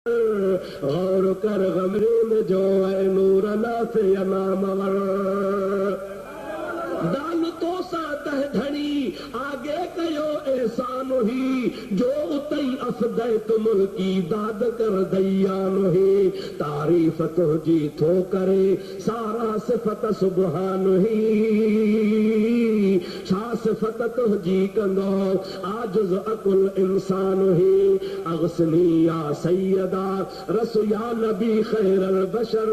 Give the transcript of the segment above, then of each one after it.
गौर कर गमरे में जो है नूर से अनामवर दान तो सा तह धनी आगे कयो एहसान ही जो उतई अफदैत मुल्की दाद कर दैयान ही तारीफ तुझी थो करे सारा सिफत सुबहान ही छा सिफत तुझी कंदो आजुज अकुल इंसान ही अगसनी या सैयदा रसू या नबी खैरल बशर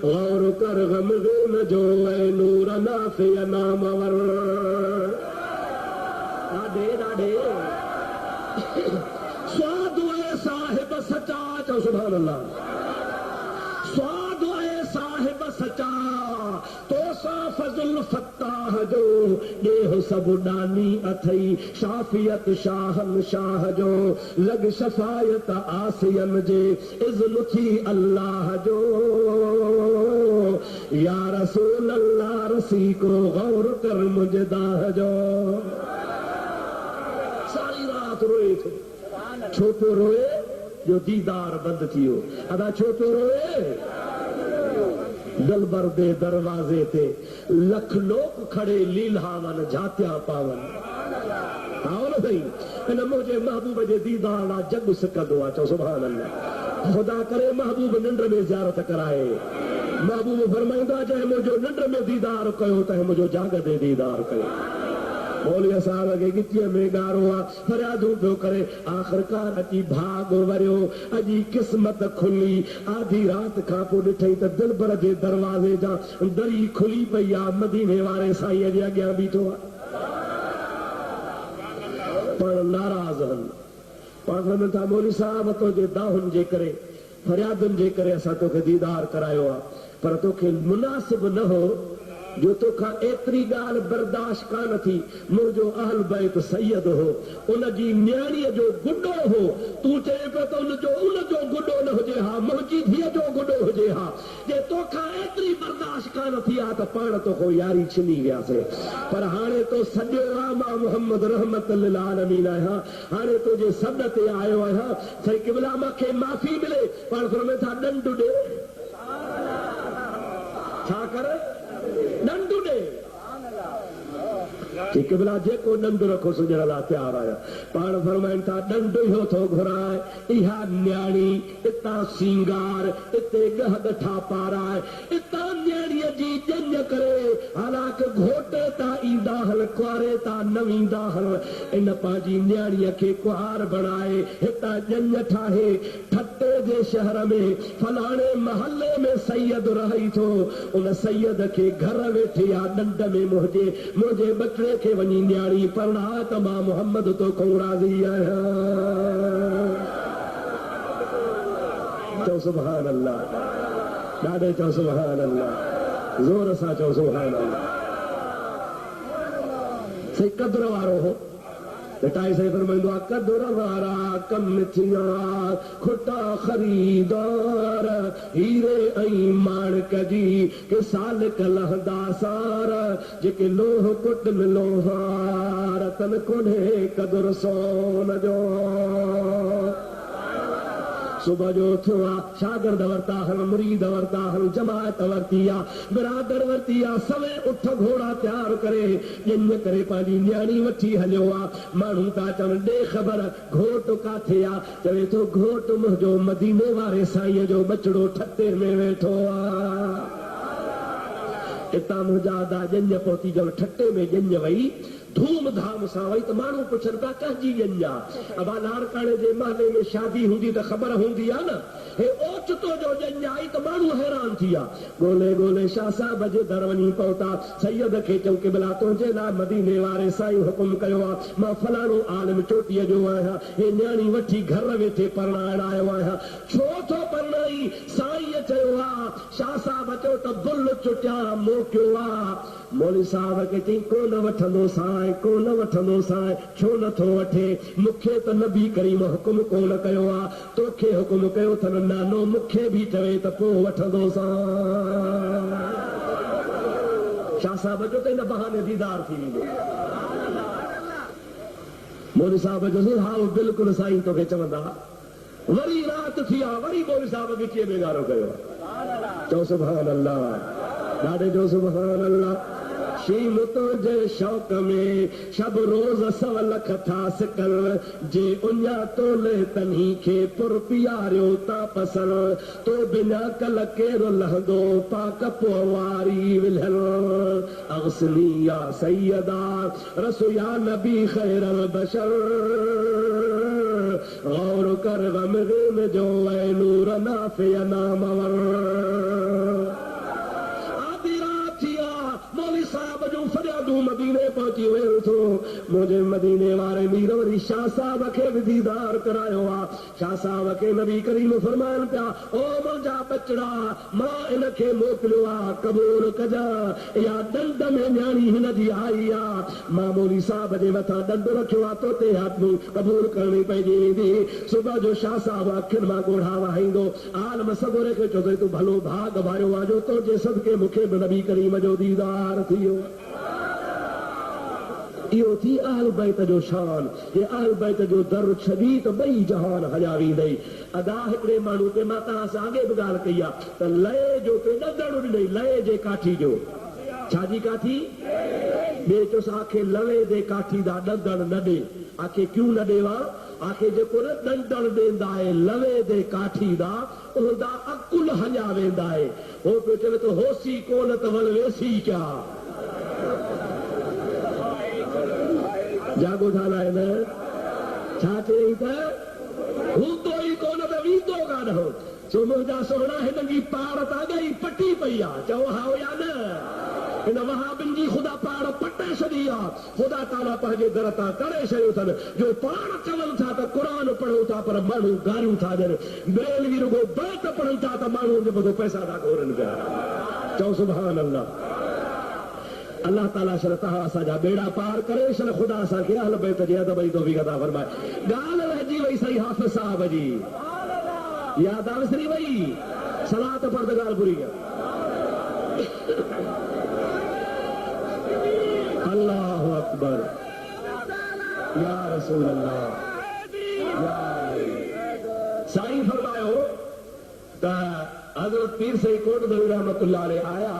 गौर कर गमरे में जो है नूर नाफे नामवर डाढे डाढे स्वाद है साहिब सचा चो सुभान अल्लाह स्वाद है साहिब सचा तो सा फजुल फत्ताह जो देह सब डानी अथई शाफियत शाहन शाह जो लग शफायत आसियन जे इज़्न थी अल्लाह जो या रसूल अल्लाह रसी को गौर कर मुझे दाह जो सारी रात रोए थे छोटो रोए जो दीदार बंद थियो अदा छोटो रोए दिलबर दे दरवाजे ते लख लोग खड़े लीलावन जात्या पावन आओ न भाई इन मुझे महबूब जे दीदार ला जग सकदो आ चो सुभान अल्लाह खुदा करे महबूब निंड में ज़ियारत कराए महबूब फरमाइंदा चाहे मुझो निंड में दीदार कयो चाहे मुझो जाग दे दीदार कयो मौलिया साहब के गिटीअ में गारो आ फरियादूं पियो करे आखिरकार अची भाग वरियो अजी किस्मत खुली आधी रात खां पोइ ॾिठई त दिलबर जे दरवाज़े जा दरी खुली पई आ मदीने वारे साईं जे अॻियां बीठो आ पर नाराज़ आहिनि पाण था मौली साहब तुंहिंजे दाहुनि जे करे फरियादुनि जे करे असां तोखे दीदार करायो आहे पर तोखे मुनासिब न हो जो तोखा एतरी ॻाल्हि बर्दाश्त कान थी मुंहिंजो अहल बैत सैयद हो उनजी न्याणीअ जो गुॾो हो तूं चए पियो त उनजो गुॾो न हुजे हा मुंहिंजी धीअ जो गुॾो हुजे हा जे तोखा एतरी बर्दाश्त कान थी आहे त पाण तोखो यारी छिनी वियासीं पर हाणे तो सॼो आहे मां मोहम्मद रहमत लिल आलमीन आहियां हाणे तुंहिंजे सॾ ते आयो आहियां साईं क़िबला मूंखे माफ़ी मिले पाण फरमाए था ॾंड ॾे छा करे ॾंड ॾे क़िबला जेको ॾंड रखो सुञण लाइ तयार आहियां पाण फरमाइनि था ॾंड इहो थो घुराए इहा न्याणी इतां सींगार इते ॻह ॾठा पाराए इतां न्याणीअ जी ॼञ करे हालांकि घोटे तां ईंदा हल कुआरे तां न वेंदा हल इन पंहिंजी न्याणीअ खे कुहार बणाए हितां ॼञ ठाहे ठटे जे शहर में फलाणे महले में सैयद रही थो उन सैयद खे घर वेठे आ ॾंड में मुंहिंजे बचड़े खे वञी न्याणी परणा त मां मोहम्मद तोखो राज़ी आहियां चओ सुभान अल्लाह ॾाढे चओ सुभान अल्लाह ज़ोर सां चओ सुभान अल्लाह सही कदर वारो हो टाई साईं फरमाईंदो आहे कदर वारा कम थिया खुटा ख़रीदार हीरे ऐं माणक जी के साल कलहदा सार जेके लोह कुट में लोहार तन कोन्हे कदर सोन जो सुबह जो उथो शागिर्द वरता हल मुरीद वरता हल जमात वरती आहे बिरादर वरती आहे सवे उठ घोड़ा तयार करे ॼञ करे पंहिंजी न्याणी वठी हलियो आहे माण्हू था चवनि ॾे ख़बर घोट काथे आहे चवे थो घोट मुंहिंजो मदीने वारे साईं जो बचड़ो ठटे में वेठो आहे हितां मुंहिंजा दा ॼञ पहुती जब ठटे में ॼञ वई धूमधाम सां वई त माण्हू पुछनि था कंहिंजी ॼञ आहे अबा लाड़काणे जे महले में शादी हूंदी त ख़बर हूंदी आहे न हे ओचितो जो ॼञ आई त माण्हू हैरान थी विया ॻोल्हे ॻोल्हे शाह साहिब जे दर वञी पहुता सैयद खे चऊं क़िबला तुंहिंजे लाइ मदीने वारे साईं हुकुम कयो आहे मां फलाणो आलिम चोटीअ जो आहियां हे न्याणी वठी घर वेठे परणाइण आयो आहियां छो थो परणाई साईं चयो आहे शाह साहिब चयो त बुल चुटिया मोकियो आहे मौली साहब खे चई कोन वठंदो साईं कोन वठंदो साईं छो नथो वठे मूंखे त नबी करीम हुकुम कोन कयो आहे तोखे हुकुम कयो अथनि नानो मूंखे बि चवे त पोइ वठंदो साईं शाह साहिब जो त हिन बहाने दीदार थी वेंदो मौली साहब जो हा बिल्कुलु साईं तोखे चवंदा वरी रात थी आहे, वरी मौलवी साहब विचीअ में ॻारो कयो। चओ सुभान अल्लाह, ॾाढे जो सुभान अल्लाह। शीम तुंहिंजे शौक़ में शब रोज़ 100 लख था सिकल, जे उञा तोले तन्ही खे पुर पियारियो ता पसल, तो बिना कल केरु लहंदो पाक पोवारी विल्हल। अग़्सनी या सैयदा रसू या नबी ख़ैरल बशर, गौर कर गम जो ऐ नूर नाफ़िय नामवर। मदीने पहुची वियो थो, मुंहिंजे मदीने वारे मीर वरी शाह साहब खे बि दीदार करायो आहे। शाह साहब खे नबी करीम फरमाइनि पिया, ओ मुंहिंजा बचड़ा, मां इन खे मोकिलियो आहे, क़बूल कजा, या ॾंड में न्याणी हिन जी आई आहे। मां मौलवी साहब जे मथां ॾंड रखियो आहे, तोते हथ क़बूल करणी पइजी वेंदी। सुबुह जो शाह साहब अखियुनि मां ॻोढ़ा वहाईंदो, आलम सगोरे खे चवंदो, तूं भलो भाग भायो आहे जो तुंहिंजे सदके मूंखे बि नबी करीम जो दीदार थी वियो। इहो थी अहल बैत जो शान, ये अहल बैत जो दर छॾी त ॿई जहान हलिया वेंदई। अदा हिकिड़े माण्हू ते मां तव्हां सां अॻे बि ॻाल्हि कई आहे त लए जो पे ॾंदड़ ॾिनई, लए जे काठी जो, छाजी काठी? ॿिए चोस आखे लवे दे काठी दा ॾंदड़ न ॾे, आखे क्यों न ॾेवा? आखे जेको न ॾंदड़ ॾींदा आहे लवे दे काठी दा, उनदा अकुल हलिया वेंदा आहे। हो पियो चवे त होसी कोन त वल वेसी क्या, जागो ठाला है न, छा चई त हूंदो ई कोन त वींदो कान हो। सो मुंहिंजा सोहणा हिन जी पाड़ त अॻ ई पटी पई आहे, चओ हा या न? हिन वहाबिन जी ख़ुदा पाड़ पटे छॾी आहे। ख़ुदा ताला पंहिंजे दर तां करे छॾियो अथनि, जो पाण चवनि था त क़ुर पढ़ूं था पर माण्हू गारियूं था ॾियनि, बेलवी रुगो बैत पढ़नि था त माण्हू जे मथां पैसा था घोरनि पिया। चओ सुभान अल्लाह। अल्लाह ताला शर तव्हां असांजा बेड़ा पार करे शर, ख़ुदा असांखे अहल बैत जे अदब जी तौफ़ीक़ अता फरमाए। ॻाल्हि रहिजी वई सही हाफ़िज़ साहब जी, याद आ विसरी वई, सलात पर त ॻाल्हि बुरी आहे। अल्लाहु अकबर, या रसूल अल्लाह। साईं फरमायो त हज़रत पीर सईद कोटदवी रहमतुल्लाह अलैह आया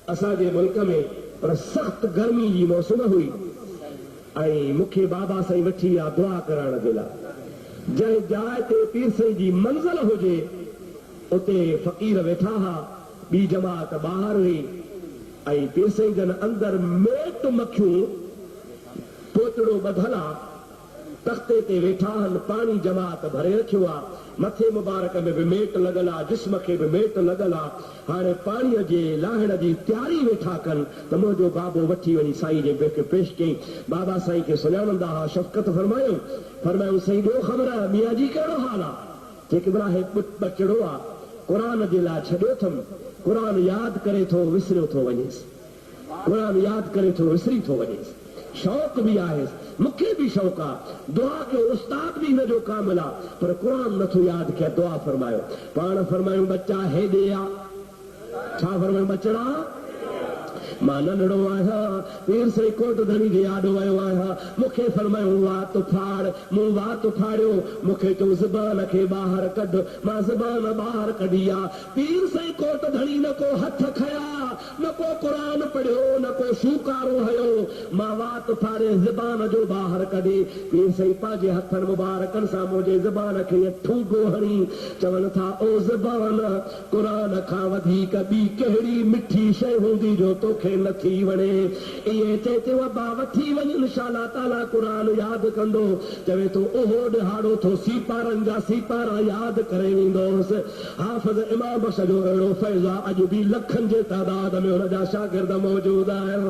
असांजे मुल्क में, पर सख्त गर्मी जी मौसम हुई, ऐं मूंखे बाबा साईं वठी विया दुआ करण जे लाइ। जंहिं जाइ ते पीर साईं जी मंज़िल हुजे उते फ़क़ीर वेठा हुआ, ॿी जमात ॿाहिरि हुई, ऐं पीर साईं जन अंदरि मेट मखियूं पोचड़ो ॿधल आहे, तख़्ते ते वेठा आहिनि, पाणी जमात भरे रखियो आहे, मथे मुबारक में भी मेट लगल आहे, जिस्म खे भी मेट लगल आहे। हाणे पाणीअ जे लाहिण जी तयारी वेठा कनि त मुंहिंजो बाबो वठी वञी साईं जे बेक पेश कयईं। बाबा साईं खे सुञाणंदा हुआ, शफ़क़त फरमायूं साईं ॿियो ख़बर आहे मियाँ जी कहिड़ो हाल आहे? जेके भला हे बचड़ो आहे, क़ुर जे लाइ छॾियो अथमि, क़ुर यादि करे थो विसरियो थो वञेसि, क़ुर यादि करे थो विसरी थो वञेसि, शौक़ भी आहे, मूंखे भी शौक़ आहे, दुआ जो उस्ताद भी हिन जो कामिल आहे, पर क़ुर नथो यादि कया। दुआ फरमायो, पाण फरमायूं बच्चा हेॾे आ, छा फरमायूं बचड़ा? मां नंढड़ो आहियां, पीर साईं कोटधणी जे आॾो वियो आहियां, मूंखे फरमायूं वात फाड़, मूं वात फाड़ियो, मूंखे चयो ज़बान खे ॿाहिरि कढ, मां ज़बान ॿाहिरि कढी आहे। पीर साईं कोटधणी न को हथ खया, न को क़ुर पढ़ियो, न को शूकारो हयो, मां वात फाड़े ज़बान जो ॿाहिरि कढी। पीर साईं पंहिंजे हथनि मुबारकनि सां मुंहिंजे ज़बान खे ठूंगो हणी चवनि था, ओ ज़बान, क़ुर खां वधीक ॿी कहिड़ी मिठी शइ हूंदी जो तोखे नथी वणे? इहे चए थो अबा वठी वञ, इंशाअल्लाह ताला क़ुर यादि कंदो। चवे थो ओहो ॾहाड़ो थो सीपारनि जा सीपारा यादि करे वेंदोसि। हाफ़िज़ इमाम बख्श जो अहिड़ो फैज़ आहे, अॼु बि लखनि जे तादाद में हुन जा शागिर्द मौजूद आहिनि।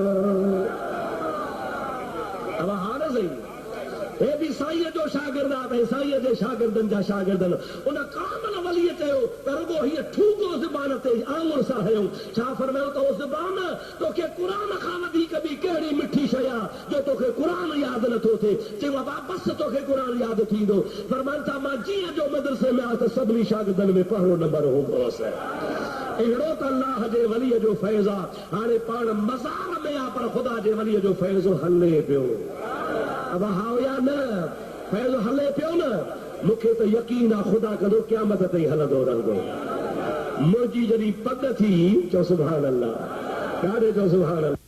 अब हाणे सही हे भी साईं जो शागिर्द आहे, साईं जे शागिर्दनि जा शागिर्दनि उन कामिल वलीअ चयो त रुगो हीअ ठूको ज़बान ते आंगुर सां हयो। छा फरमायो त ओ ज़बान, तोखे क़ुर खां वधीक ॿी कहिड़ी मिठी शइ आहे जो तोखे क़ुर यादि नथो थिए? चयो बाबा बसि तोखे क़ुर यादि थींदो। फरमाइनि था मां जीअं जो मदरसे में आहियां त सभिनी शागिर्दनि में पहिरों नंबर हूंदोसि। अहिड़ो त अल्लाह जे वलीअ जो फैज़ आहे। हाणे पाण मज़ार में आहे पर ख़ुदा जे वलीअ जो फैज़ हले पियो। अब हाउ या न, फैज़ हले पियो न। मूंखे त यकीन आहे ख़ुदा कंदो क़यामत ताईं हलंदो रहंदो। मुंहिंजी जॾहिं पग थी चओ सुभान अल्लाह, ॾाढे चओ सुभान अल्लाह।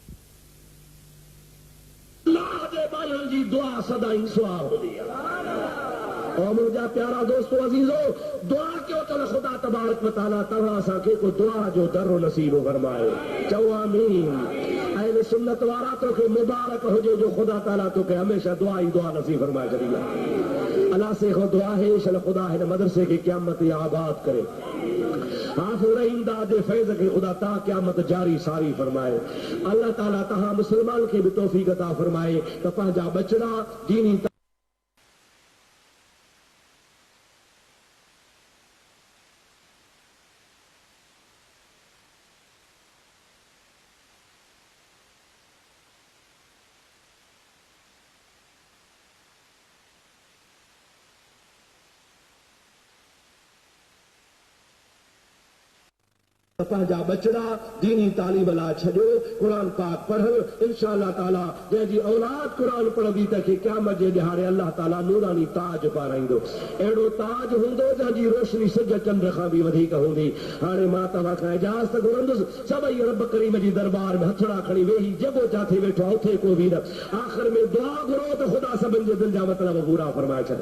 अल्लाह जे ॿारनि जी दुआ सदाईं सुआ हूंदी आहे। और मुंहिंजा प्यारा दोस्तो अज़ीज़ो, दुआ कयो त ख़ुदा तबारक व तआला तव्हां असांखे को दुआ जो दर नसीब फरमाए। चओ आमीन। अहले सुन्नत वारा तोखे मुबारक हुजे जो ख़ुदा ताला तोखे हमेशह दुआ ई दुआ नसीब फरमाए छॾी आहे। अल्लाह से खो दुआ है शन खुदा हिन मदरसे खे क़यामत आबाद करे। हाफ़िज़ रहीमदा जे फैज़ खे ख़ुदा ता क़यामत जारी सारी फरमाए। अल्लाह ताला तहां मुसलमान खे भी तौफ़ीक़ अता फरमाए त पंहिंजा बचड़ा दीनी पंहिंजा बचड़ा दीनी तालीम लाइ छॾियो, क़ुरान पाक पढ़ो। इंशाअल्लाह ताला जंहिंजी औलाद क़ुरान पढ़ंदी तंहिंखे क़यामत जे ॾिहाड़े अल्लाह ताला नूरानी ताज पाराईंदो। अहिड़ो ताज हूंदो जंहिंजी रोशनी सिज चंड खां बि वधीक हूंदी। हाणे मां तव्हां खां इजाज़त घुरंदुसि। सभई रब करीम जी दरबार में हथड़ा खणी वेही जेको जाथे वेठो आहे उथे को बि न। आख़िर में दुआ घुरो त ख़ुदा सभिनि जे दिलि जा मतिलब पूरा फरमाए छॾे।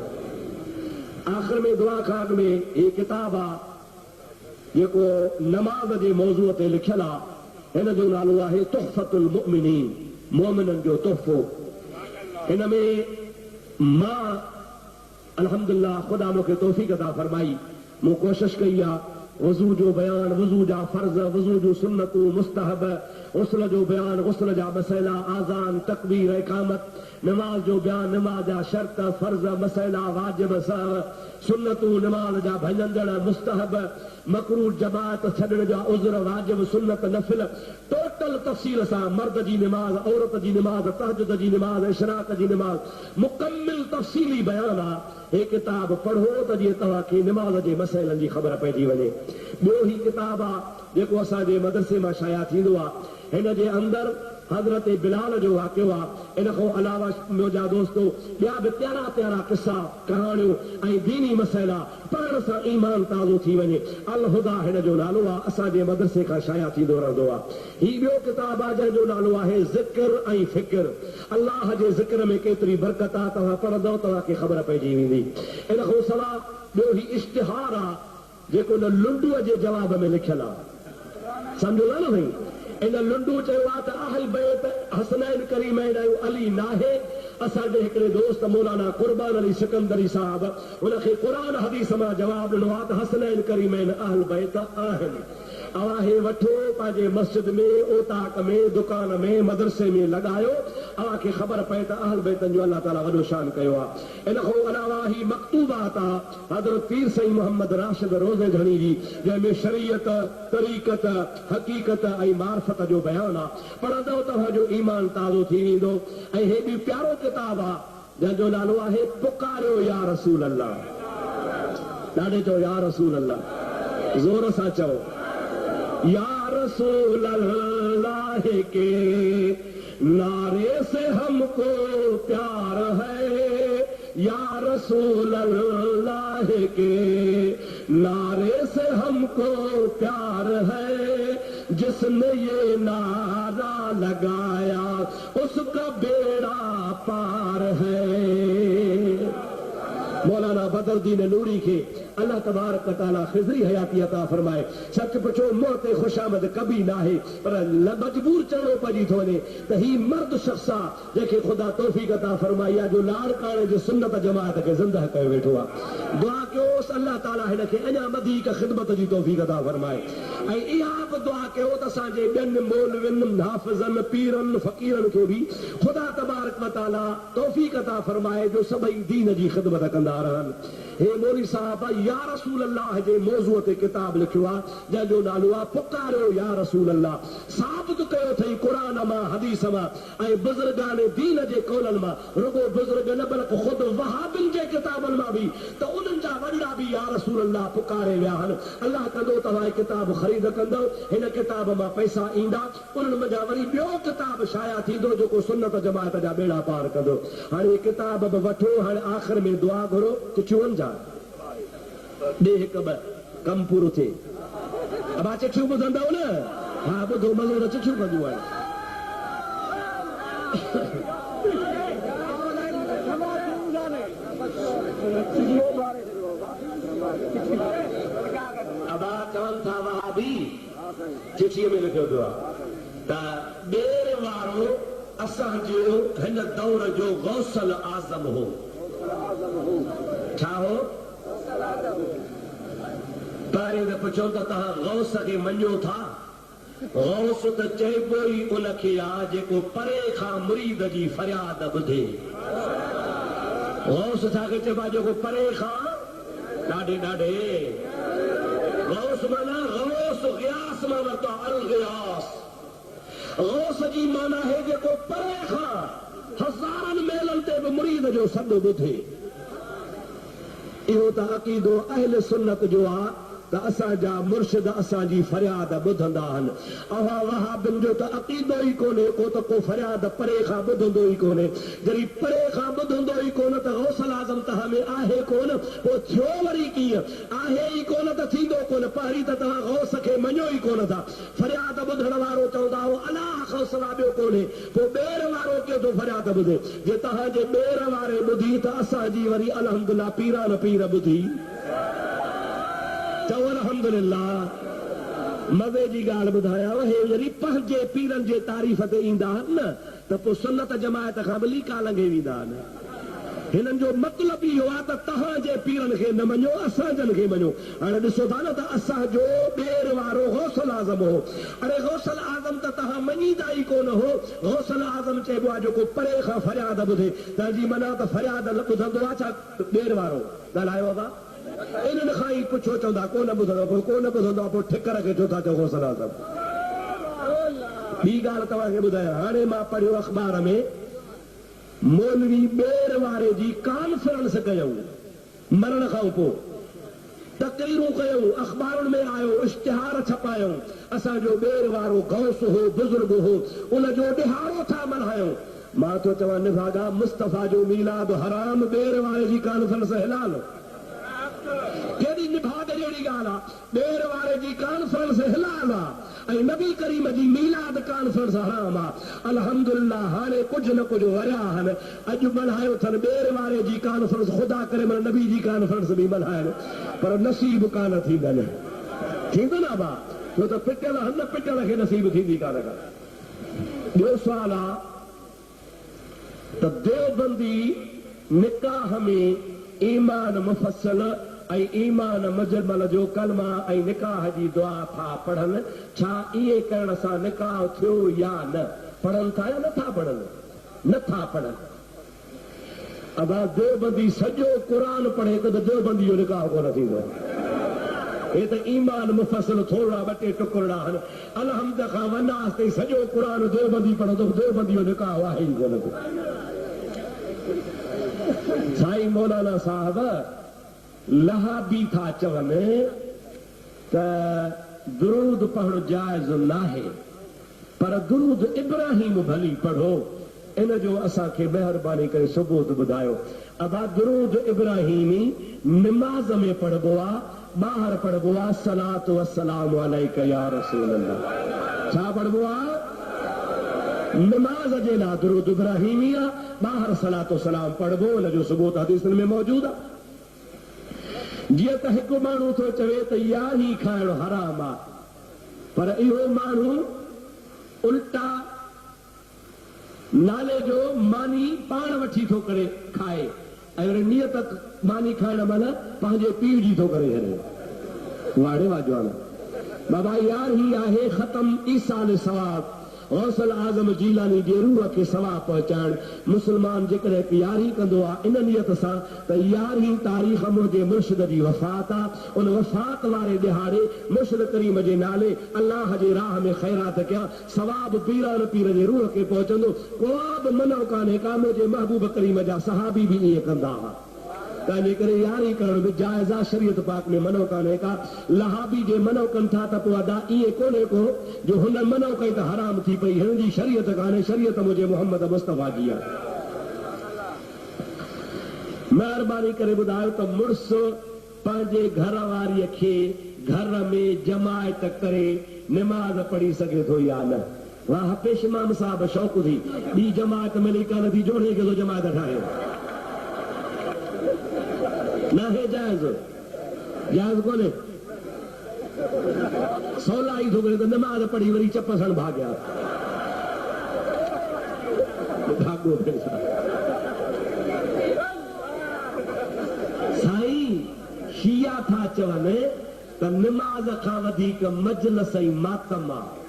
आख़िर में दुआ खां अॻु में हीअ किताब आहे जेको नमाज़ जे मौज़ूअ ते लिखियल आहे। हिन जो नालो आहे तुहफ़तुल मुमिनीन, मोमिननि जो तोहफ़ो। हिन में मां अल्हम्दुलिल्लाह ख़ुदा मूंखे तौफ़ीक़ अता फरमाई। मूं कोशिश कई आहे वज़ू जो बयान, वज़ू जा फ़र्ज़, वज़ू जो सुन्नतूं मुस्तहब, गुस्ल जो बयान, गुस्ल जा मसइला, आज़ान, तकबीर, इकामत, नमाज जो बयान, नमाज जा शर्त, फ़र्ज़, मसइला, वाजिब, सहव, सुन्नतूं, नमाज जा भॼंदड़, मुस्तहब, मकरूह, जमात छॾण जा उज़र, वाजिब, सुन्नत, नफ़िल, टोटल तफ़सील सां मर्द जी नमाज, औरत जी नमाज, तहजुद जी नमाज, इशराक जी नमाज, मुकमिल तफ़सीली बयान आहे। हे किताब पढ़ो त जीअं तव्हांखे नमाज जे मसइलनि जी ख़बर पइजी वञे। ॿियो ही किताब आहे जेको असांजे मदरसे मां शाया थींदो आहे। हिन जे अंदरि हज़रत बिलाल जो वाक़ियो आहे। इन खां अलावा मुंहिंजा दोस्तो ॿिया बि प्यारा प्यारा किसा, कहाणियूं ऐं दीनी मसइला पढ़ण सां ईमान ताज़ो थी वञे। अल हुदा हिन जो नालो आहे। असांजे मदरसे खां शाया थींदो रहंदो आहे। हीउ ॿियो किताब आहे जंहिंजो नालो आहे ज़िक्र ऐं फ़िक्र। अल्लाह जे ज़िक्र में केतिरी बरकत आहे, तव्हां पढ़ंदव तव्हांखे ख़बर पइजी वेंदी। इन खां सवाइ ॿियो ही इश्तिहार आहे जेको न लुंडूअ जे जवाब में लिखियल आहे। सम्झो न भई इन लुंडू चयो आहे त अहल बैत हसनैन करीमैन ऐं अली नाहे। असांजे हिकिड़े दोस्त मौलाना कुर्बान अली सिकंदरी साहब हुनखे क़ुरान हदीस मां जवाब ॾिनो आहे त हसनैन करीमैन अहल बैत आहिनि। अवां हे वठो पंहिंजे मस्जिद में, ओताक में, दुकान में, मदरसे में लॻायो। अव्हांखे ख़बर पए त अहल बैतनि जो अल्लाह ताला वॾो शान कयो आहे। इन खां अलावा ही मकतूबात आहे हज़रत पीर साईं मोहम्मद राशिद रोज़े घणी जी, जंहिंमें शरीयत, तरीक़त, हक़ीक़त ऐं मार्फत जो बयान आहे। पढ़ंदव तव्हांजो ईमान ताज़ो थी वेंदो। ऐं हे बि प्यारो किताब आहे जंहिंजो नालो आहे पुकारियो या रसूल अल्लाह। ॾाढे चओ या रसूल अल्लाह, ज़ोर सां चओ या रसूल अल्लाह के नारे से हमको प्यार है। या रसूल अल्लाह के नारे से हमको प्यार है। जिसने ये नारा लगाया उसका बेड़ा पार है। मौलाना बदरुद्दीन नूरी के अल्लाह तबारक तआला खिज़री हयाती अता फरमाए। सच पुछो मुंह ते खुशामद कभी ना है, पर मजबूर चढ़ो पजी थो वञे त ही मर्द शख्स आहे जंहिंखे ख़ुदा तौफ़ीक़ अता फरमाई आहे जो लाड़ काणे जे सुन्नत जमात खे ज़िंदा कयो वेठो आहे। दुआ कयोसि अल्लाह ताला हिनखे अञा वधीक ख़िदमत जी तौफ़ीक़ अता फरमाए। ऐं इहा बि दुआ कयो त असांजे ॿियनि मौलवियुनि, हाफ़िज़नि, पीरनि, फ़क़ीरनि खे बि ख़ुदा तबारक तआला तौफ़ीक़ अता फरमाए जो सभई दीन जी ख़िदमत कंदा रहनि। हे मौलवी साहब या रसूल अल्लाह जे मौज़ूअ ते किताब लिखियो आहे जंहिंजो नालो आहे पुकारियो या रसूल अल्लाह। साबित कयो अथई क़ुरान मां, हदीस मां ऐं बुज़ुर्गान दीन जे कौलनि मां। रुगो बुज़ुर्ग न बल्कि ख़ुदि वहाबिन जे किताबनि मां बि त उन्हनि जा वॾा बि या रसूल अल्लाह पुकारे विया आहिनि। अल्लाह कंदो तव्हां किताब ख़रीद कंदव, हिन किताब मां पैसा ईंदा, उन्हनि मंझां वरी ॿियो किताब शाया थींदो जेको सुन्नत जमात जा बेड़ा पार कंदो। हाणे किताब बि वठो। हाणे आख़िर में दुआ घुरो कि चुवनि जा ॾे हिकु ॿ कमु पूरो थिए। अब चिठियूं ॿुधंदव न? हा ॿुधो, मज़ो त चिठियूं कंदियूं आहिनि। अबा चवनि था वहाबी चिठीअ में लिखियो पियो आहे त ॿेर वारो असांजो हिन दौर जो गौसल आज़म हो। छा हो? पहिरें दफ़ो चओ त तव्हां गौस खे मञो था? गौस त चइबो ई उनखे आहे जेको परे खां मुरीद जी फरियाद ॿुधे। गौस छाखे चइबो आहे? जेको परे खां ॾाढे ॾाढे गौस माना गौस गियास मां वरितो अल गियास। गौस जी माना है जेको परे खां हज़ारनि मेलनि ते बि मुरीद जो सॾु ॿुधे। इहो त अक़ीदो अहल सुन्नत जो आहे त असांजा मुर्शिद असांजी फरियाद ॿुधंदा आहिनि। अवां वहाबिन जो त अक़ीदो ई कोन्हे को त को फरियाद परे खां ॿुधंदो ई कोन्हे। जॾहिं परे खां ॿुधंदो ई कोन त गौसल आज़म तव्हां में आहे कोन, पोइ थियो वरी कीअं? आहे ई कोन त थींदो कोन। पहिरीं त तव्हां गौस खे मञो ई कोन था। फरियाद ॿुधण वारो चवंदा हो अलाह खां सवाइ ॿियो कोन्हे। पोइ ॿेर वारो कीअं थो फरियाद ॿुधे? जे तव्हांजे ॿेर वारे ॿुधी त असांजी वरी अलहमदुलिल्लाह पीरान पीर ॿुधी। चओ अल्हम्दुलिल्लाह। मज़े जी ॻाल्हि ॿुधायांव, हे जॾहिं पंहिंजे पीरनि जे तारीफ़ ते ईंदा आहिनि न त पोइ सुन्नत जमायत खां बि लीका लंघे वेंदा आहिनि। हिननि जो मतिलबु इहो आहे त तव्हांजे पीरनि खे न मञो, असांजनि खे मञो। हाणे ॾिसो था न त असांजो ॿेर वारो गौसल आज़म हो। अरे गौसल आज़म त तव्हां मञीदा ई कोन हो। गौसल आज़म चइबो आहे जेको परे खां फरियाद ॿुधे। तव्हांजी मना त फरियाद न ॿुधंदो आहे छा ॿेर वारो? ॻाल्हायो आहे? इन्हनि खां ई पुछो, चवंदा कोन ॿुधंदो। पोइ कोन ॿुधंदो आहे, पोइ ठिकर खे छो था चओ गौसल आज़म? ॿी ॻाल्हि तव्हांखे ॿुधायां। हाणे मां पढ़ियो अख़बार में मौलवी ॿेर वारे जी कॉन्फ्रेंस कयूं मरण खां पोइ, तकरीरूं कयूं, अख़बारुनि में आयो, इश्तिहार छपायूं। असांजो ॿेर वारो गौस हो, बुज़ुर्ग हो, उनजो ॾिहाड़ो था मल्हायूं। मां थो चवां निभागा मुस्तफ़ा जो मीलाद हराम, ॿेर वारे जी कॉन्फ्रेंस हलाल। केॾी निभाग जहिड़ी ॻाल्हि आहे? ॿेर वारे जी कॉन्फ्रेंस हलाल आहे ऐं नबी करीम जी मीलाद कॉन्फ्रेंस हराम आहे। अल्हम्दुलिल्लाह हाणे कुझु न कुझु वरिया आहिनि। अॼु मल्हायो अथनि ॿेर वारे जी कॉन्फ्रेंस, ख़ुदा करे मन नबी जी कॉन्फ्रेंस बि मल्हाइनि, पर नसीब कान थींदनि। थींदो न बा? छो त पिटियल हन पिटियल खे नसीब थींदी कान का। ॿियो सुवाल आहे त देवबंदी निकाह में ईमान मुफ़स्सल ऐं ईमान मजमल जो कलमा ऐं निकाह जी दुआ था पढ़नि। छा इहे करण सां निकाह थियो या न? पढ़नि था या नथा पढ़नि? नथा पढ़नि। अगरि देवबंदी सॼो क़ुर पढ़े त देवबंदी जो निकाह कोन थींदो। हे त ईमान मुफ़स्सल थोरा ॿ टे टुकड़ा आहिनि। अलहमद खां वनास ताईं सॼो क़ुर देवबंदी पढ़ंदो, देवबंदी जो निकाह आहे ई कोन। साईं मौलाना साहब लहाबी था चवनि त दुरूद पढ़णु जाइज़ नाहे, पर दुरूद इब्राहिम भली पढ़ो। इन जो असांखे महिरबानी करे सबूत ॿुधायो। अबा दुरूद इब्राहिमी निमाज़ में पढ़बो आहे, ॿाहिरि पढ़बो आहे सलात वस्सलाम अलैका या रसूल अल्लाह। छा पढ़बो आहे? निमाज़ जे लाइ दुरूद इब्राहिमी आहे, ॿाहिरि सलात वस्सलाम पढ़बो। इन जो सबूत हदीसनि में मौजूदु आहे। जीअं त हिकु माण्हू थो चवे त याही खाइणु हराम आहे, पर इहो माण्हू उल्टा नाले जो मानी पाण वठी थो करे खाए ऐं वरी नियत मानी खाइण महिल पंहिंजे पीउ जी थो करे छॾे। वाड़े वाजवान बाबा यार ही आहे ख़तम ईसाल सवाब। गौसल आज़म जीलानी जे रूह खे सवाब पहुचाइण। मुस्लमान जेकॾहिं यारी कंदो आहे इन नियत सां त यारहीं तारीख़ मुंहिंजे मुर्शिद जी वफ़ात आहे, उन वफ़ात वारे ॾिहाड़े मुर्शिद करीम जे नाले अलाह जे राह में ख़ैरात कया, सवाब पीरान पीर जे रूह खे पहुचंदो। को बि मनो कान्हे का। मुंहिंजे महबूब करीम जा सहाबी बि ईअं कंदा हुआ। तंहिंजे करे यारी करण बि जाइज़ आहे, शरीयत पाक में मनो कान्हे का। लहाबी जे मनो कनि था त पोइ अदा ईअं कोन्हे को जो हुन मनो कई त हराम थी पई। हिन जी शरीयत कान्हे, शरीयत मुंहिंजे मोहम्मद मुस्तफ़ा जी आहे। महिरबानी करे ॿुधायो त मुड़ुस पंहिंजे घर वारीअ खे घर में जमायत करे निमाज़ पढ़ी सघे थो या न? वाह पेश इमाम साहब शौक़ थी ॿी जमायत मिली कान थी जोड़े खे थो जमायत ठाहे न हे जाइज़ जाइज़ कोन्हे सवलाई थो करे त निमाज़ पढ़ी वरी चप सण भाॻिया भाॻो साईं शिया था चवनि त निमाज़ खां वधीक मजलिस ऐं मातम आहे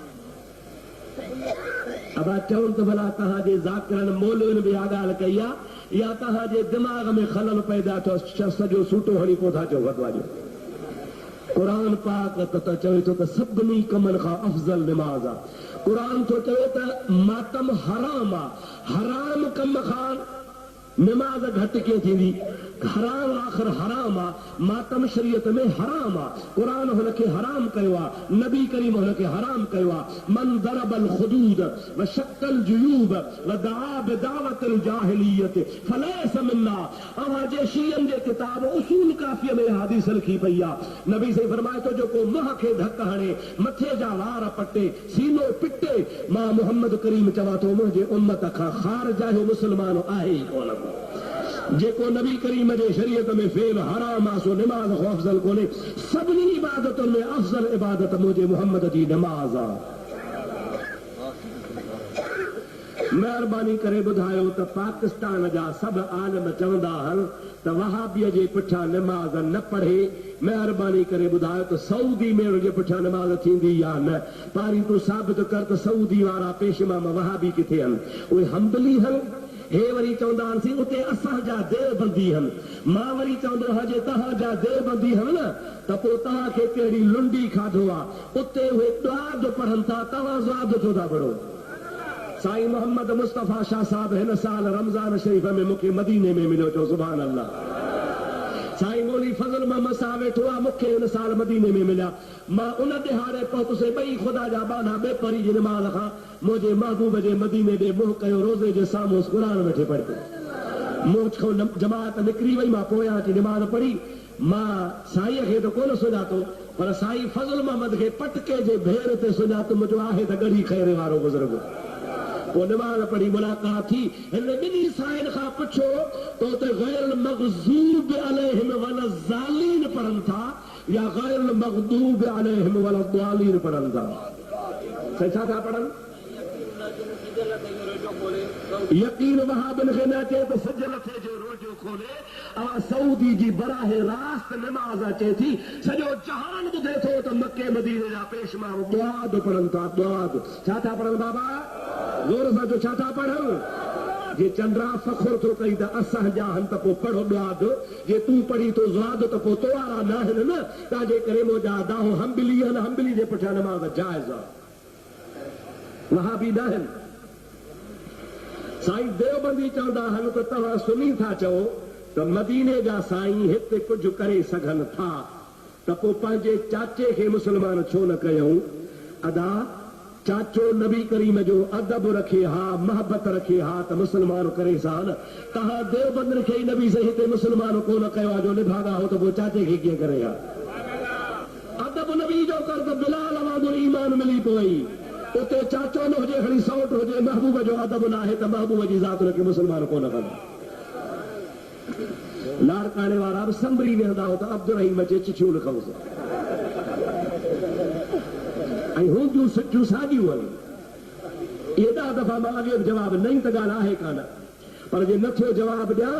अब चवनि त भला तव्हांजे ज़ाकिरनि मौलवियुनि बि इहा ॻाल्हि कई आहे या तव्हांजे दिमाग़ में खलल पैदा थियो सॼो सूटो हणी पोइ था चओ वधवा जो क़ुरान पाक त चवे थो त सभिनी कमनि खां अफ़ज़ल निमाज़ आहे क़ुरान थो चवे त मातम हराम आहे हराम कम खां निमाज़ घटि कीअं थींदी हराम आख़िर हराम आहे मातम शरीयत में हराम आहे क़ुरान हुनखे हराम कयो आहे नबी करीम हुनखे हराम कयो आहे मन दरबल खुदूद व शक्कल जुयूब व दआ बिदावतिल जाहिलियत फलैस मिन्ना अवाजे शियन जे किताब उसूल काफिया में हदीस लिखी पई आहे नबी से फरमाए तो जो को मुंह खे धक हणे मथे जा वार पटे सीनो पिटे मां मोहम्मद करीम चवा थो मुंहिंजे उम्मत खां ख़ारिज आहे मुस्लमान आहे ई कोन जेको नबी करीम जे शरीयत में फेल हराम आहे सो निमाज़ खां अफ़ज़ल कोन्हे सभिनी इबादतुनि में अफ़ज़ल इबादत मुंहिंजे मोहम्मद जी निमाज़ आहे महिरबानी करे ॿुधायो त पाकिस्तान जा सभु आलिम चवंदा आहिनि त वहाबीअ जे पुठियां निमाज़ न पढ़े महिरबानी करे ॿुधायो त सऊदी में उनजे पुठियां निमाज़ थींदी या न पहिरीं तूं साबित कर त सऊदी वारा पेश इमाम वहाबी किथे आहिनि उहे हम्बली आहिनि हे वरी चवंदा आहिनि उते असांजा देवबंदी आहिनि मां वरी चवंदो हा जे तव्हांजा देवबंदी आहिनि न त पोइ तव्हांखे कहिड़ी लुंडी खाधो आहे उते उहे दुआद पढ़नि था तव्हां ज़ाद छो था पढ़ो साईं मोहम्मद मुस्तफ़ा शाह साहब हिन साल रमज़ान शरीफ़ में मूंखे मदीने में मिलियो चओ सुभान अल्लाह साईं मौली फज़ल मोहम्मद साहब वेठो आहे मूंखे हिन साल मदीने में मिलिया मां उन दिहाड़े पहुतुसि ॿई ख़ुदा जा बाना ॿेपरी जी निमाज़ खां मुंहिंजे महबूब जे मदीने ॾे मुंहुं कयो रोज़े जे साम्हूं क़ुरान वेठे पढ़ियो मुंहुं खां जमात निकिरी वई मां पोयां अची निमाज़ पढ़ी मां साईंअ खे त कोन सुञातो पर साईं फज़ल मोहम्मद खे पटके जे भेर ते सुञातो मुंहिंजो आहे त गड़ी खैर वारो बुज़ुर्ग पोइ निमाज़ पढ़ी मुलाक़ात थी हिन ॿिन्ही साईं खां पुछो तो ते गैर मग़ज़ूब अलैहिम वल ज़ालीन पढ़नि था या गैर मग़दूब अलैहिम वल ज़ालीन पढ़नि था छा था पढ़नि यकीन वहाबिन खे न अचे त सज लथे जो रोजो खोले सऊदी जी बराहे रास्त निमाज़ अचे थी सॼो जहान ॿुधे थो त मके मदीने जा पेशवा दुआद पढ़नि था दुआद छा था पढ़नि बाबा ज़ोर सां जो छा था पढ़नि जे चंद्रा फ़खुर थो कई त असांजा आहिनि त पोइ पढ़ो दुआद जे तूं पढ़ी तो ज़ाद त पोइ तो वारा न आहिनि न तव्हांजे करे मुंहिंजा दाहो हम्बली आहिनि हम्बली जे पुठियां निमाज़ जाइज़ आहे वहाबी न आहिनि साईं देवबंदी चवंदा आहिनि त तव्हां सुनी था चओ त मदीने जा साईं हिते कुझु करे सघनि था त पोइ पंहिंजे चाचे खे मुस्लमान छो न कयूं अदा चाचो नबी करीम जो अदब रखे हा मोहबत रखे हा त मुस्लमान करे सा न तव्हां देवबंदनि खे ई नबी से हिते मुस्लमान कोन कयो आहे जो निभागा हो त पोइ चाचे खे कीअं करे हा अदब नबी जो कर त बिलाल वांगुरु ईमान मिली पोई उते चाचो न हुजे खणी सौट हुजे महबूब जो अदब न आहे त महबूब जी ज़ात हुनखे मुस्लमान कोन कंदा लाड़काणे वारा बि संभरी वेहंदा हो त अब्दुरहीम अचे चिठियूं लिखऊंसि ऐं हूंदियूं सुठियूं साॻियूं आहिनि एॾा दफ़ा मां अॻे जवाब नई त ॻाल्हि आहे कान पर जे नथो जवाब ॾियां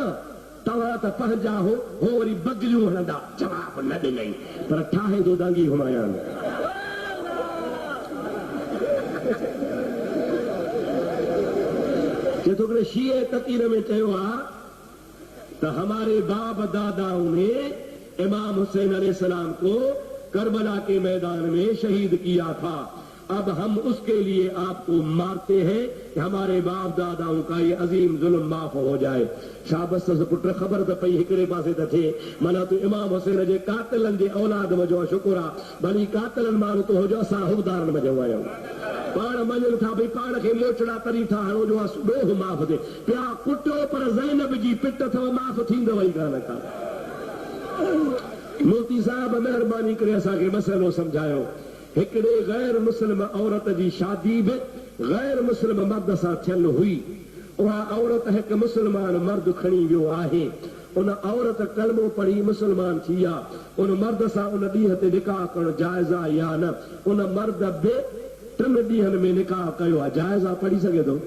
तव्हां त पंहिंजा हो वरी बगलियूं हणंदा जवाब न ॾिनई पर ठाहे थो दांगी हुमायान जेतोकरे शीए तकीर में चयो आहे तो हमारे बाप दादाओं ने इमाम हुसैन अलैहिस्सलाम को करबला के मैदान में शहीद किया था अब हम उसके लिए आपको मारते हैं कि हमारे बाप दादाओं का ये अजीम जुल्म माफ हो जाए शाबस पुट खबर त पई हिकड़े पासे त थे माना तू इमाम हुसैन जे कातिलन जे औलाद मजो शुक्र आहे भली कातिलन माण्हू तो हो जो असां हुदारन मजो आहियूं पाण मञनि था भई पाण खे मोचड़ा तरी था हणो जो ॾोह माफ़ थिए पिया कुटियो पर ज़ैनब जी पिट अथव माफ़ थींदव ई कान का मुफ्ती साहब मेहरबानी करे असांखे मसइलो सम्झायो। हिकिड़े गैर मुस्लिम औरत जी शादी बि गैर मुस्लिम मर्द सां थियल हुई। उहा औरत हिकु मुस्लमान मर्द खणी वियो आहे। उन औरत कलमो पढ़ी मुस्लमान थी आहे। उन मर्द सां उन ॾींहं ते निकाह करणु जाइज़ आहे या न? उन मर्द बि 3 ॾींहंनि में निकाह कयो आहे, जाइज़ आहे? पढ़ी सघे थो?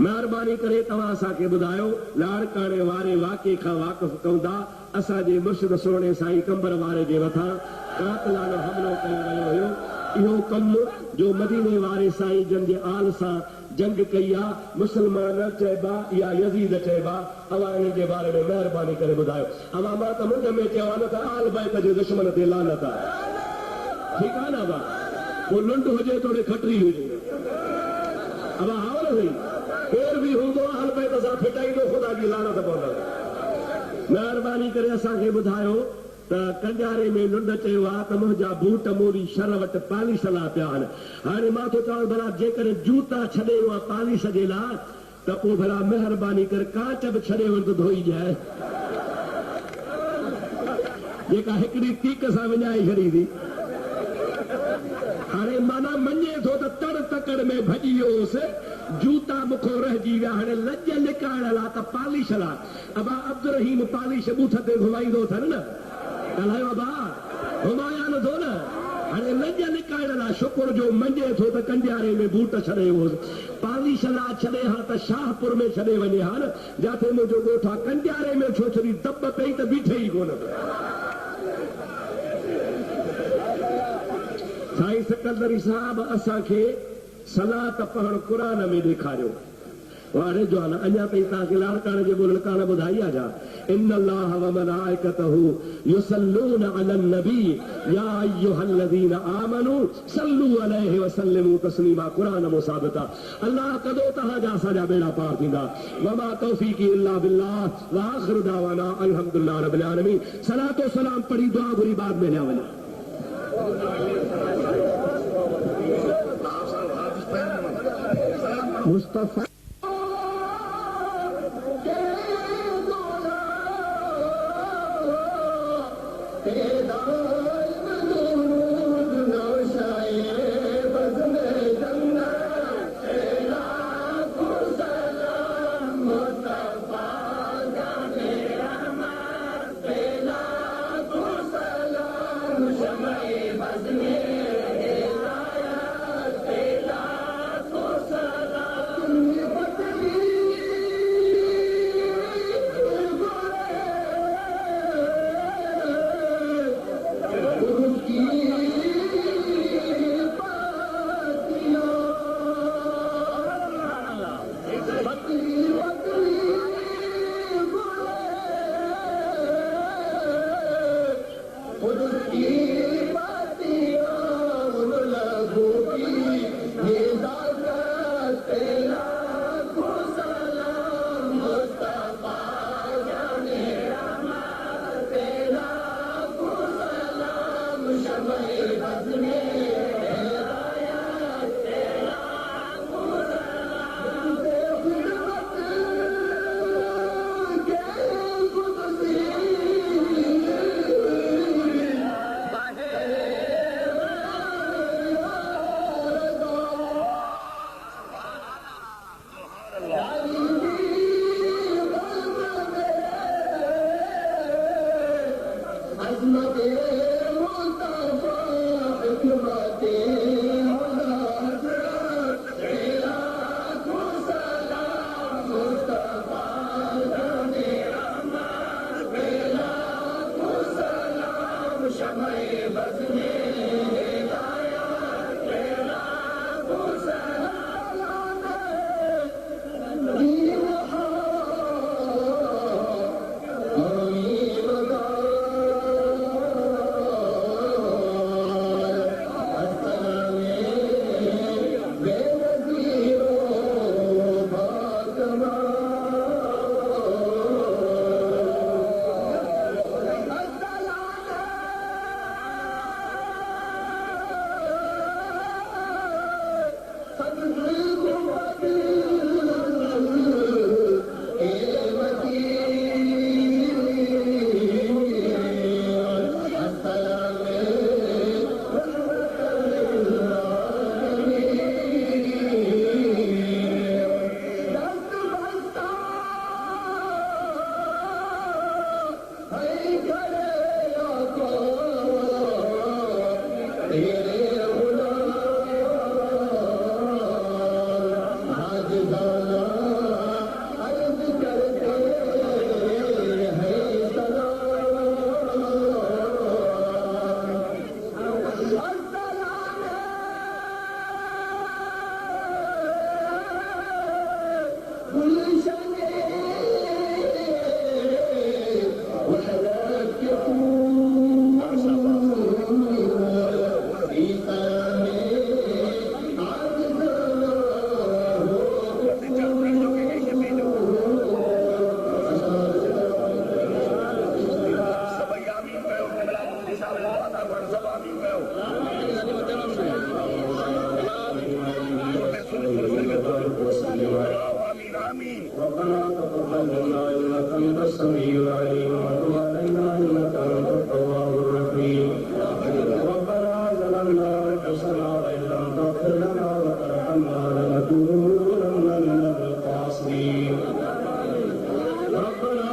महिरबानी करे तव्हां असांखे ॿुधायो। लाड़काणे वारे वाक़े खां वाक़ुफ़ कंदा असांजे मुर्शिद सोणे साईं कंबर वारे जे मथां कातिलानो हमिलो कयो वियो हुयो। इहो कमु जो मदीने वारे साईं जन जे आल सां जंग कई आहे, मुस्लमान चइबा या यज़ीद चइबा? अवां इन जे बारे में महिरबानी करे ॿुधायो। अवां मां त मुंड में चयो आहे न त आल बैत जे दुश्मन ते लानत आहे। ठीकु आहे न? अवां पोइ लुंड हुजे थोरी खटरी हुजे, अवां हावल हुई केर बि हूंदो आल बैत सां फिटाईंदो, ख़ुदा जी लानत पवंदव। महिरबानी करे असांखे ॿुधायो त कंजारे में लुंड चयो आहे त मुंहिंजा बूट मोरी शर वटि पालिशल पिया आहिनि। हाणे मां थो चवां भला जेकर जूता छॾे उहा पालिश जे लाइ त पोइ भला महिरबानी करे कांच बि छॾे वञ त धोई ॾिए, जेका हिकिड़ी तीक सां विञाए छॾींदी। हाणे माना मञे थो त तड़ तकड़ में भॼी वियोसि, जूता मूंखो रहिजी विया। हाणे लज लिकाइण लाइ त पालिश लाइ अबा अब्दुल रहीम पालिश बूथ ते घुमाईंदो अथनि न, ॻाल्हायो अबा, घुमाया नथो न। हाणे लज लिकाइण लाइ शुक्र जो मञे थो त कंडियारे में बूट छॾे वियोसि, पालिश लाइ छॾे हा त शाहपुर में छॾे वञे हा न, जिथे मुंहिंजो ॻोठु आहे। कंडियारे में छो छॾी दॿ पई त बीठे ई कोन। साईं सिकंदरी साहब असांखे सलात पढ़णु क़ुरान में ॾेखारियो। वारे जो आहे अञा ताईं तव्हांखे लाड़काणे जे मुल्कान ॿुधाई आहे छा? इन अल्लाह व मलाइकतहू युसल्लून अलन नबी या अय्युहल्लज़ीन आमनू सल्लू अलैहि व सल्लिमू तस्लीमा। क़ुरान में साबित आहे। अल्लाह कदों तव्हांजा असांजा बेड़ा पार थींदा। वमा तौफीक़ी इल्ला बिल्लाह व आख़िरु दावाना अल्हम्दुलिल्लाह रब्बिल आलमीन। सलातो सलाम पढ़ी दुआ घुरी बाद में लिया वञा। मुस्तफा पर सलामी कयो आमीन आमीन रब्बना तक़ब्बल मिन्ना इन्नका अंतस समीउल अलीम व तुब अलैना इन्नका अंतत तव्वाबुर रहीम रब्बना ज़लमना अनफुसना व इन लम तग़फिर लना व तरहमना लनकूनन्ना मिनल ख़ासिरीन रब्बना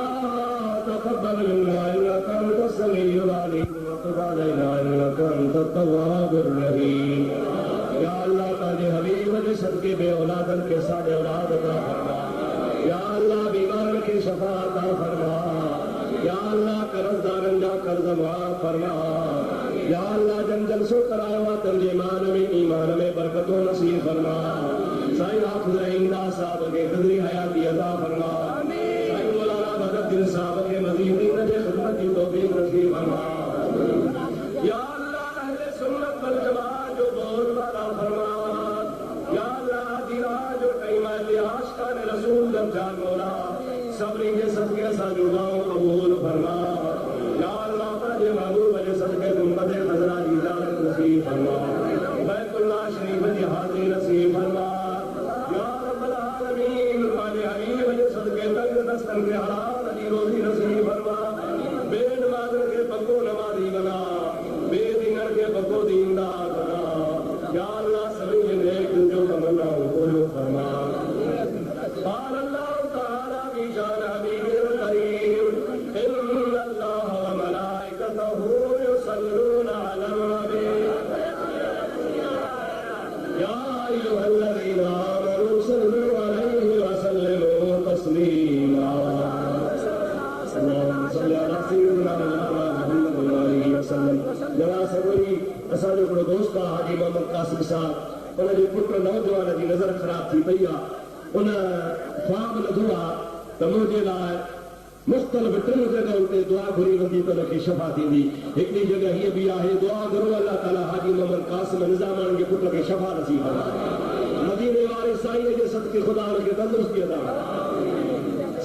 तक़ब्बल मिन्ना इन्नका अंतस समीउल अलीम व तुब अलैना इन्नका अंतत तव्वाबुर रहीम या अल्लाह ताले हबीब के सदके बे औलादन के सादे औलाद अता फरमा या अल्लाह बीमारन के शफा अता फरमा या अल्लाह कर्जदारन जा कर्ज माफ फरमा या अल्लाह जन जलसो कराया तंजे मान में ईमान में बरकतों नसीब फरमा साईं हाफिज इंदा साहब के कदरी हयाती अता फरमा साईं मौलाना बदरुद्दीन साहब के मजीद नजे खिदमत की तौफीक नसीब फरमा या अल्लाह अहले सुन्नत वल जमात जो बोल वाला फरमा या अल्लाह दिला जो टाइम है आशिकान रसूल जब जान मौला सबरी के सदके सा दुआओं कबूल फरमा या अल्लाह ताजे महबूब के सदके गुंबद खजरा की इजाजत नसीब फरमा बैतुल्लाह शरीफ की हाजिरी नसीब फरमा या रब्बल आलमीन वाले हबीब के सदके तंग दस्तन के हलाल की रोजी नसीब फरमा बेनमाज के पक्को नमाजी बना बेदीन के पक्को दीनदार बना या अल्लाह सभी नेक जो तमन्ना पूरी फरमा قال الله تعالى في شان حبيبه الكريم إن الله وملائكته يصلون على النبي يا أيها الذين آمنوا صلوا عليه وسلموا تسليما اللهم صل على سيدنا محمد وآله وسلم जनाब सगोरी असांजो हिकिड़ो दोस्त आहे हाजी मोहम्मद कासिम साहब उनजे पुट नौजवान जी नज़र ख़राब थी पई आहे उन ख्वाब लधो आहे त मुंहिंजे लाइ मुख़्तलिफ़ टिनि जॻहियुनि ते दुआ घुरी वेंदी त उनखे शफ़ा थींदी हिकिड़ी जॻह हीअ बि आहे दुआ घुरो अल्लाह ताला हाजी मोहम्मद कासिम निज़ामानी जे पुट खे शफ़ा नसीब करे मदीने वारे साईं जे सदके ख़ुदा उनखे तंदुरुस्ती अता